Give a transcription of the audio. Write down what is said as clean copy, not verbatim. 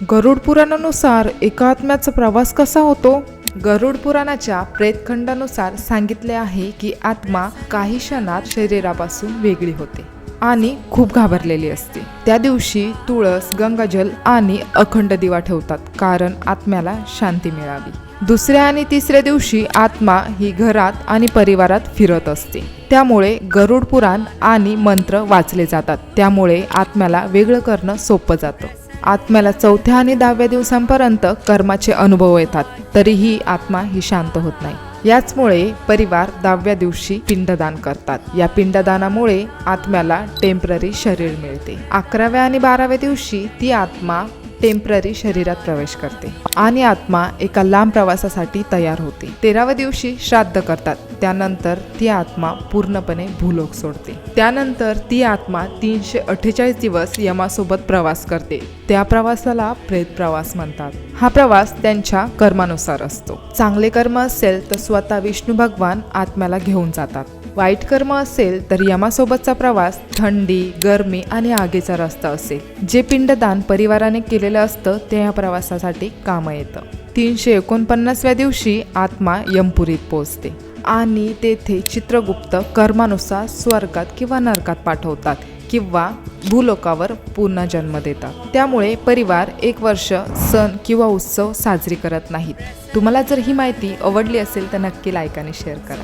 गरुड पुराणानुसार एका आत्म्याचा प्रवास कसा होतो? गरुड पुराणाच्या प्रेतखंडानुसार सांगितले आहे की आत्मा काही क्षणात शरीरापासून वेगळी होते आणि खूप घाबरलेली असते. त्या दिवशी तुळस, गंगाजल आणि अखंड दिवा ठेवतात, कारण आत्म्याला शांती मिळावी. दुसऱ्या आणि तिसऱ्या दिवशी आत्मा ही घरात आणि परिवारात फिरत असते. त्यामुळे गरुड पुराण आणि मंत्र वाचले जातात. त्यामुळे आत्म्याला वेगळं करणं सोपं जातं. आत्म्याला चौथ्या आणि 10व्या दिवसांपर्यंत कर्माचे अनुभव येतात, तरीही आत्मा ही शांत होत नाही. याचमुळे परिवार 10व्या दिवशी पिंडदान करतात. या पिंडदानामुळे आत्म्याला टेम्पररी शरीर मिळते. 11व्या आणि 12व्या दिवशी ती आत्मा टेम्पररी शरीरात प्रवेश करते आणि आत्मा एका लांब प्रवासासाठी तयार होते. 13व्या दिवशी श्राद्ध करतात. त्यानंतर ती आत्मा पूर्णपणे भूलोक सोडते. त्यानंतर ती आत्मा 348 दिवस यमासोबत प्रवास करते. त्या प्रवासाला प्रेत प्रवास म्हणतात. हा प्रवास त्यांच्या कर्मानुसार असतो. चांगले कर्म असेल तर स्वतः विष्णू भगवान आत्म्याला घेऊन जातात. वाईट कर्म असेल तर यमासोबतचा प्रवास थंडी, गरमी आणि आगीचा रस्ता असेल. जे पिंडदान परिवाराने केलेलं असतं ते या प्रवासासाठी कामं येतं. 349व्या दिवशी आत्मा यमपुरीत पोहोचते आणि तेथे चित्रगुप्त कर्मानुसार स्वर्गात किंवा नरकात पाठवतात किंवा भूलोकावर पुन्हा जन्म देतात. त्यामुळे परिवार 1 वर्ष सण किंवा उत्सव साजरी करत नाहीत. तुम्हाला जर ही माहिती आवडली असेल तर नक्की लाईक आणि शेअर करा.